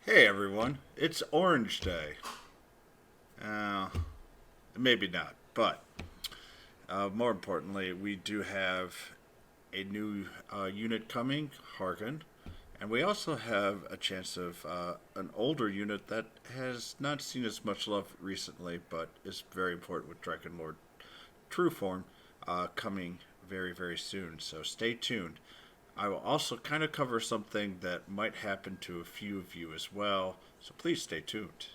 Hey everyone, it's Orange Day. Uh, Maybe not, but more importantly, we do have a new unit coming, Hargon, and we also have a chance of an older unit that has not seen as much love recently, but is very important with Dragonlord True form coming very, very soon. So stay tuned. I will also kind of cover something that might happen to a few of you as well, so please stay tuned.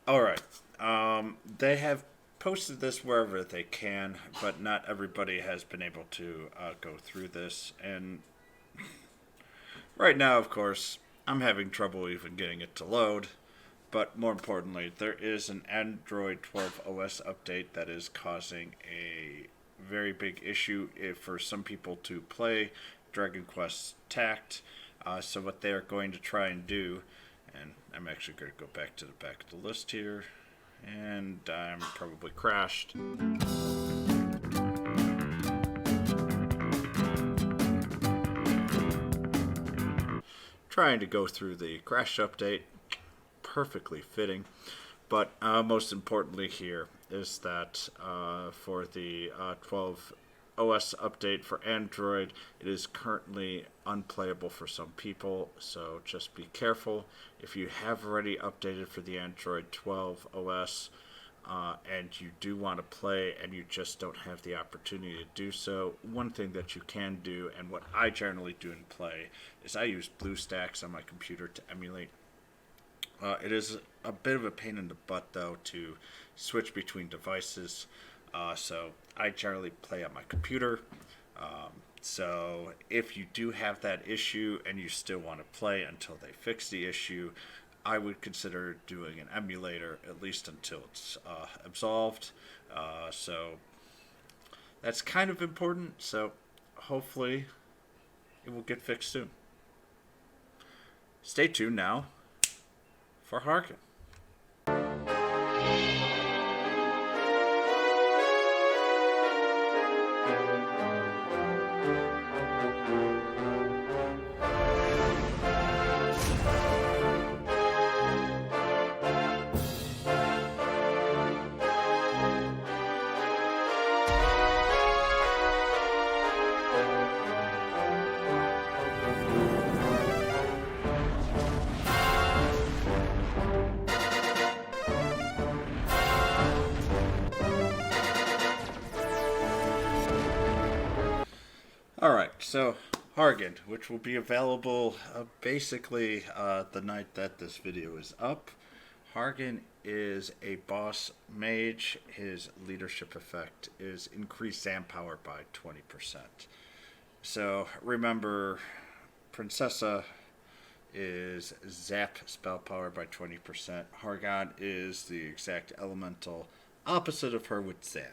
All right. They have posted this wherever they can, but not everybody has been able to go through this. And right now, of course, I'm having trouble even getting it to load. But more importantly, there is an Android 12 OS update that is causing a very big issue for some people to play Dragon Quest Tact. So what they are going to try and do, and I'm actually going to go back to the back of the list here, and I'm probably crashed. Trying to go through the crash update, perfectly fitting. But most importantly here is that for the 12 OS update for Android, it is currently unplayable for some people, so just be careful. If you have already updated for the Android 12 OS and you do want to play and you just don't have the opportunity to do so, one thing that you can do, and what I generally do in play, is I use BlueStacks on my computer to emulate. It is a bit of a pain in the butt, though, to switch between devices. So I generally play on my computer. So if you do have that issue and you still want to play until they fix the issue, I would consider doing an emulator, at least until it's absolved. So that's kind of important. So hopefully it will get fixed soon. Stay tuned now for Harkin. All right, so Hargan, which will be available basically the night that this video is up. Hargan is a boss mage. His leadership effect is increased Zam power by 20%. So remember, Princessa is zap spell power by 20%. Hargon is the exact elemental opposite of her with Zam.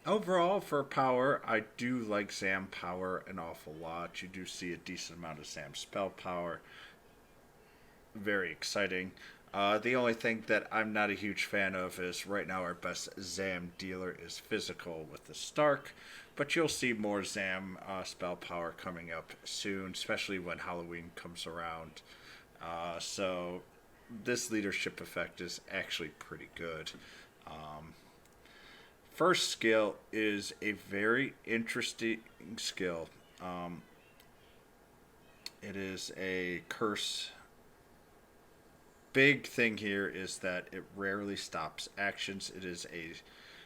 Overall, for power, I do like Zam power an awful lot. You do see a decent amount of Zam spell power. Very exciting. The only thing that I'm not a huge fan of is right now our best Zam dealer is physical with the Stark, but you'll see more Zam spell power coming up soon, especially when Halloween comes around. So this leadership effect is actually pretty good. First skill is a very interesting skill. It is a curse. Big thing here is that it rarely stops actions. It is a,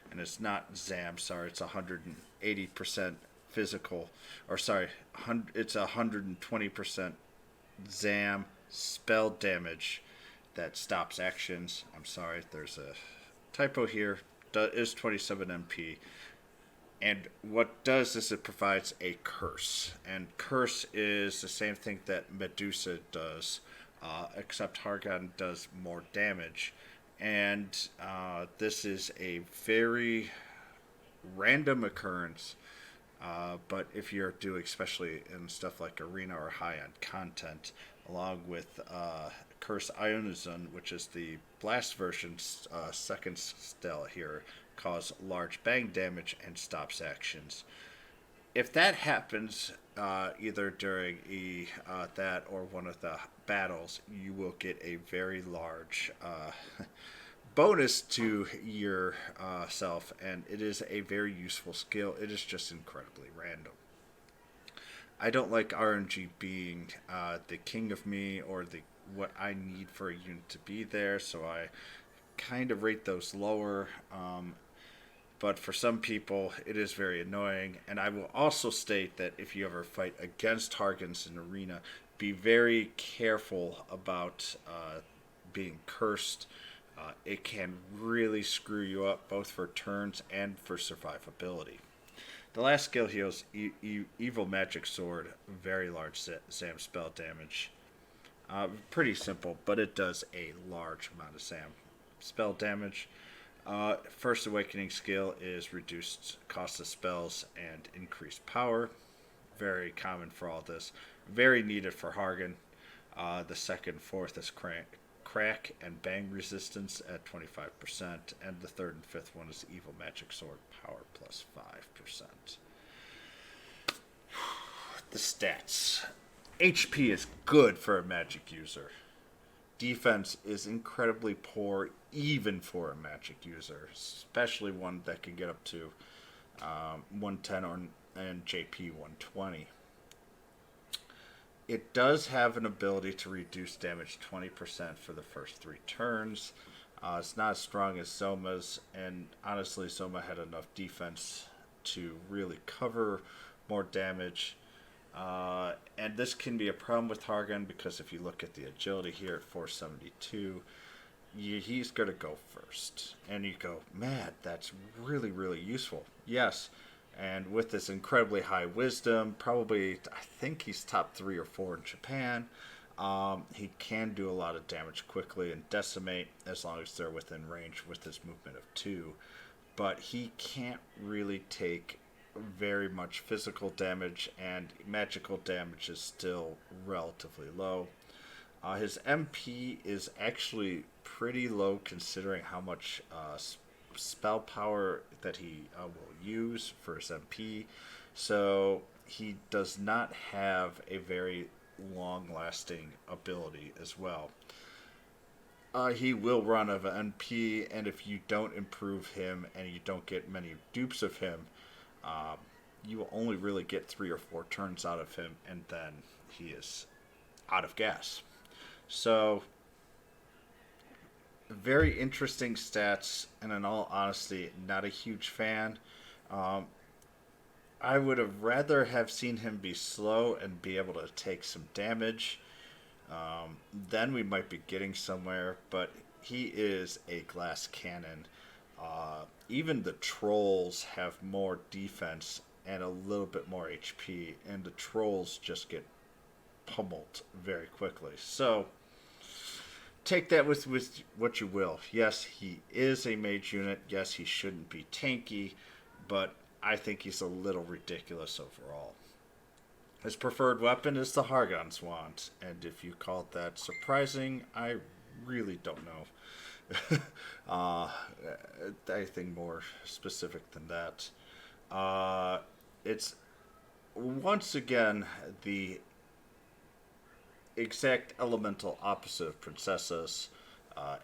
and it's not Zam. Sorry, it's 180% physical, or sorry, it's 120% Zam spell damage that stops actions. I'm sorry, there's a typo here. Is 27 MP. And what does is it provides a curse. And curse is the same thing that Medusa does, except Hargon does more damage. And this is a very random occurrence. But if you're doing, especially in stuff like arena or high end content, along with Curse Ionizon, which is the blast version's second spell here, cause large bang damage, and stops actions. If that happens, either during that or one of the battles, you will get a very large bonus to your self, and it is a very useful skill. It is just incredibly random. I don't like RNG being the king of me or the what I need for a unit to be there, so I kind of rate those lower. But for some people, it is very annoying. And I will also state that if you ever fight against Hargons in Arena, be very careful about being cursed. It can really screw you up both for turns and for survivability. The last skill heals Evil Magic Sword, very large SAM spell damage. Pretty simple, but it does a large amount of SAM spell damage. First Awakening skill is reduced cost of spells and increased power. Very common for all this. Very needed for Hargon. The second, fourth is crack and bang resistance at 25%, and the third and fifth one is Evil Magic Sword power plus 5%. The stats. HP is good for a magic user. Defense is incredibly poor even for a magic user, especially one that can get up to 110 and JP 120. It does have an ability to reduce damage 20% for the first 3 turns. It's not as strong as Soma's, and honestly, Soma had enough defense to really cover more damage. And this can be a problem with Hargon because if you look at the agility here at 472, he's going to go first. And you go, man, that's really, really useful. Yes. And with this incredibly high wisdom, probably, I think he's top 3 or 4 in Japan. He can do a lot of damage quickly and decimate as long as they're within range with his movement of 2. But he can't really take very much physical damage, and magical damage is still relatively low. His MP is actually pretty low considering how much spell power that he will use for his MP. So he does not have a very long-lasting ability as well. He will run out of NP, and if you don't improve him and you don't get many dupes of him, you will only really get 3 or 4 turns out of him, and then he is out of gas. So, very interesting stats, and in all honesty, not a huge fan. I would have rather have seen him be slow and be able to take some damage. Then we might be getting somewhere, but he is a glass cannon. Even the trolls have more defense and a little bit more HP, and the trolls just get pummeled very quickly. So, take that with what you will. Yes, he is a mage unit. Yes, he shouldn't be tanky, but I think he's a little ridiculous overall. His preferred weapon is the Hargon's Wand, and if you call that surprising, I really don't know. Anything more specific than that. It's once again the exact elemental opposite of Princess's.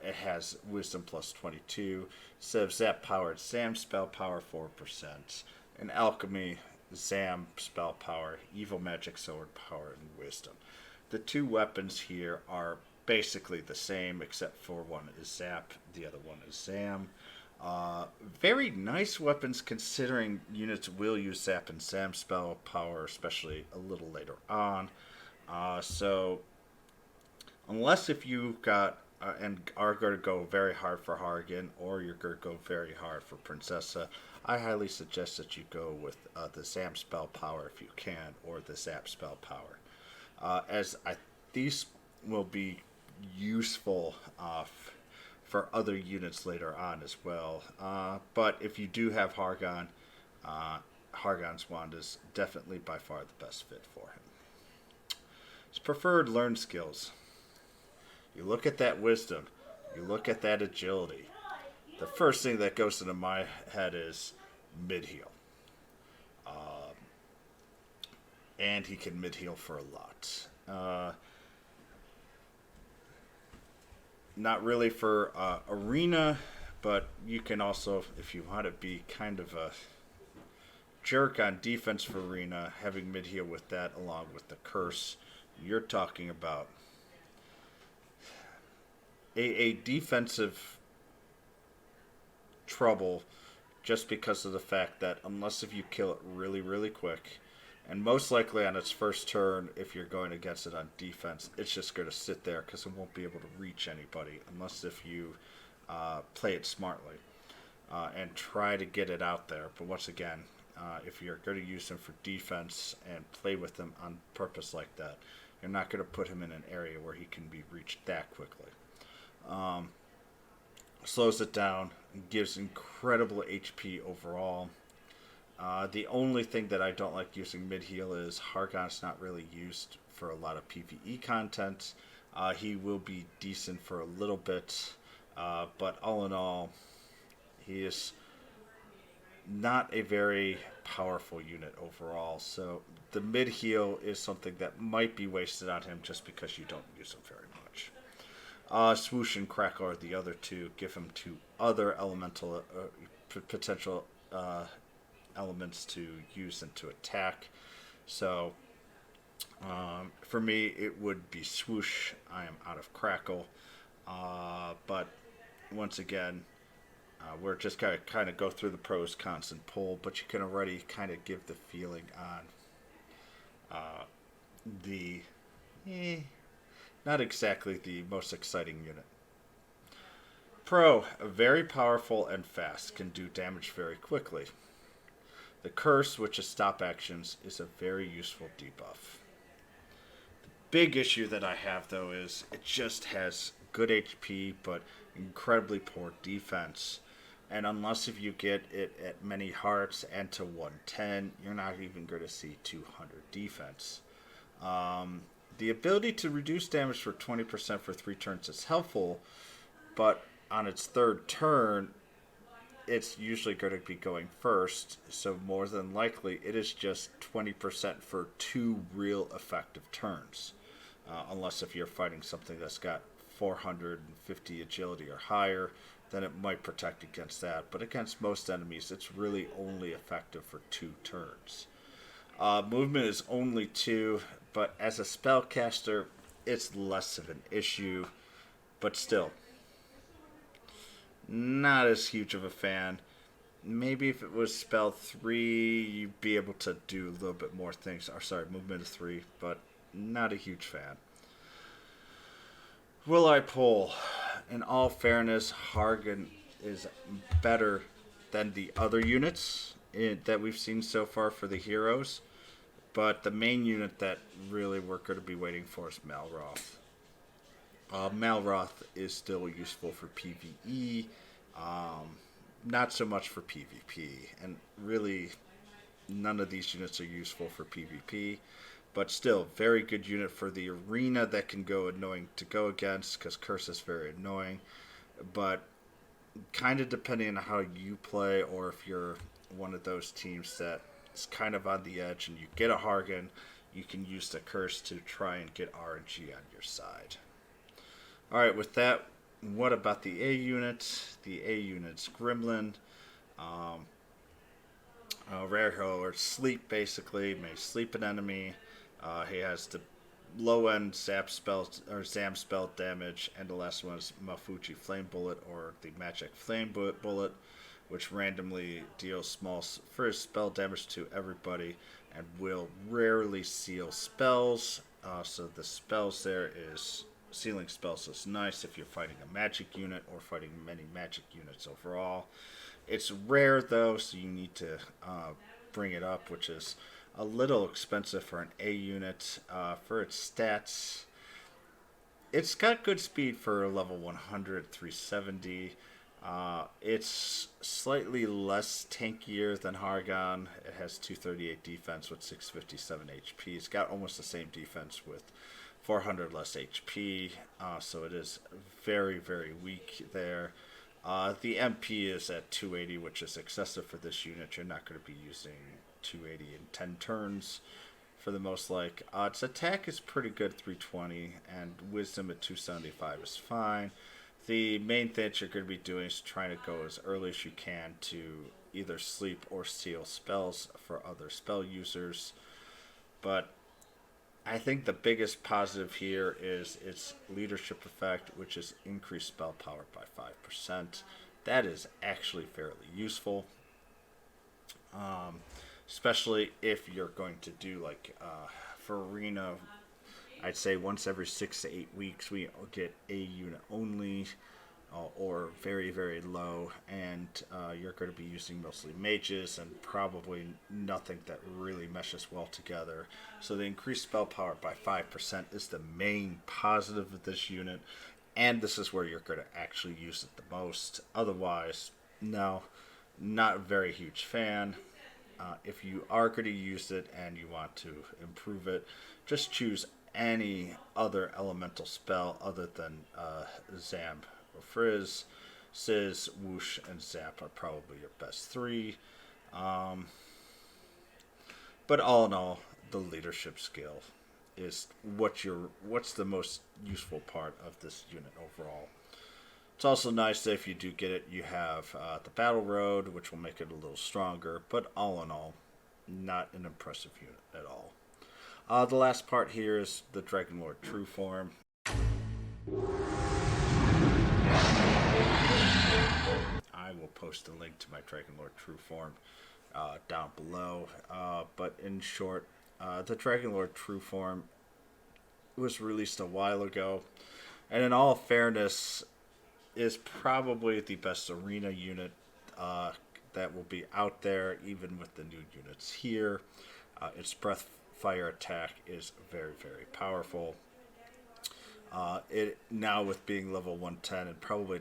It has Wisdom plus 22. Instead of Zap power, it's Zam spell power 4%. And Alchemy, Zam spell power, Evil Magic Sword power, and Wisdom. The 2 weapons here are basically the same, except for one is Zap, the other one is Zam. Very nice weapons considering units will use Zap and Zam spell power, especially a little later on. So, unless if you've got and are going to go very hard for Hargon, or you're going to go very hard for Princessa, I highly suggest that you go with the Zam spell power if you can, or the Zap spell power. These will be useful for other units later on as well. But if you do have Hargon, Hargon's Wand is definitely by far the best fit for him. His preferred learn skills. You look at that wisdom. You look at that agility. the first thing that goes into my head is mid-heal. And he can mid-heal for a lot. Not really for arena, but you can also, if you want to be kind of a jerk on defense for arena, having mid-heal with that along with the curse, you're talking about a defensive trouble just because of the fact that unless if you kill it really, really quick, and most likely on its first turn, if you're going against it on defense, it's just going to sit there because it won't be able to reach anybody unless if you play it smartly and try to get it out there. But once again, if you're going to use him for defense and play with him on purpose like that, you're not going to put him in an area where he can be reached that quickly. Slows it down, gives incredible HP overall. The only thing that I don't like using mid-heal is Hargon's not really used for a lot of PvE content. He will be decent for a little bit, but all in all, he is not a very powerful unit overall. So the mid-heal is something that might be wasted on him just because you don't use him very much. Swoosh and Crackle are the other two. Give him two other elemental potential elements to use and to attack. So for me, it would be Swoosh. I am out of Crackle. But once again, we're just going to kind of go through the pros, cons, and pull, but you can already kind of give the feeling on the not exactly the most exciting unit. Pro, very powerful and fast, can do damage very quickly. The Curse, which is stop actions, is a very useful debuff. The big issue that I have, though, is it just has good HP, but incredibly poor defense. And unless if you get it at many hearts and to 110, you're not even going to see 200 defense. The ability to reduce damage for 20% for 3 turns is helpful, but on its third turn, it's usually going to be going first, so more than likely it is just 20% for 2 real effective turns. Unless if you're fighting something that's got 450 agility or higher, then it might protect against that. But against most enemies, it's really only effective for 2 turns. Movement is only 2, but as a spellcaster, it's less of an issue. But still, not as huge of a fan. Maybe if it was spell 3, you'd be able to do a little bit more things. Or sorry, movement is 3, but not a huge fan. Will I pull? In all fairness, Hargon is better than the other units that we've seen so far for the heroes. But the main unit that really we're going to be waiting for is Malroth. Malroth is still useful for PvE, not so much for PvP. And really, none of these units are useful for PvP. But still, very good unit for the arena that can go annoying to go against, because Curse is very annoying. But kind of depending on how you play, or if you're one of those teams that is kind of on the edge and you get a Hargon, you can use the Curse to try and get RNG on your side. Alright, with that, what about the A unit? The A unit's Grimlin. Rare or sleep, basically. May sleep an enemy. He has the low-end zap spell or Zam spell damage, and the last one is Mafuji Flame Bullet or the Magic Flame Bullet, which randomly deals small first spell damage to everybody and will rarely seal spells. So the spells there is sealing spells is nice if you're fighting a magic unit or fighting many magic units overall. It's rare though, so you need to bring it up, which is a little expensive for an A unit. For its stats, it's got good speed for level 100, 370. It's slightly less tankier than Hargon. It has 238 defense with 657 HP. It's got almost the same defense with 400 less HP, so it is very, very weak there. The MP is at 280, which is excessive for this unit. You're not going to be using 280 in 10 turns for the most like. Its attack is pretty good, 320, and wisdom at 275 is fine. The main thing you're going to be doing is trying to go as early as you can to either sleep or steal spells for other spell users. But I think the biggest positive here is its leadership effect, which is increased spell power by 5%. That is actually fairly useful. Especially if you're going to do like for arena, I'd say once every 6 to 8 weeks we get a unit only, or very very low, and you're going to be using mostly mages and probably nothing that really meshes well together. So the increased spell power by 5% is the main positive of this unit, and this is where you're going to actually use it the most. Otherwise, no, not a very huge fan. If you are going to use it and you want to improve it, just choose any other elemental spell other than Zam or Frizz. Sizz, Whoosh, and Zap are probably your best three. But all in all, the leadership skill is what's the most useful part of this unit overall. It's also nice that if you do get it, you have the Battle Road, which will make it a little stronger, but all in all, not an impressive unit at all. The last part here is the Dragonlord True form. I will post a link to my Dragonlord True form down below, but in short, the Dragonlord True form was released a while ago, and in all fairness, is probably the best arena unit that will be out there, even with the new units here. Its breath fire attack is very, very powerful. It now, with being level 110, and probably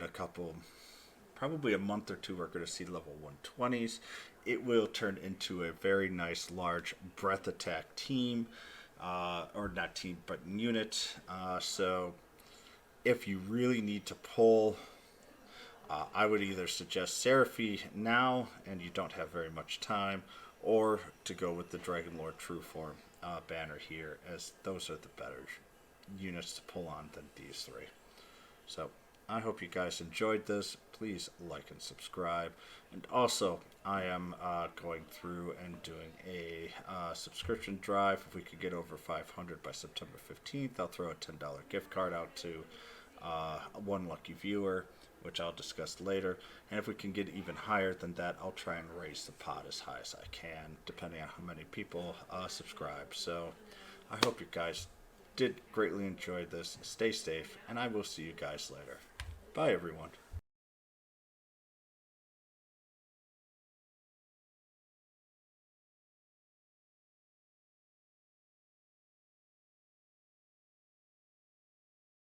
a month or two, we're going to see level 120s. It will turn into a very nice, large breath attack team, or not team, but unit. So if you really need to pull, I would either suggest Seraphy now, and you don't have very much time, or to go with the Dragonlord True form banner here, as those are the better units to pull on than these three. So I hope you guys enjoyed this. Please like and subscribe. And also, I am going through and doing a subscription drive. If we could get over 500 by September 15th, I'll throw a $10 gift card out to one lucky viewer, which I'll discuss later. And if we can get even higher than that, I'll try and raise the pot as high as I can, depending on how many people subscribe. So I hope you guys did greatly enjoy this. Stay safe, and I will see you guys later. Bye, everyone.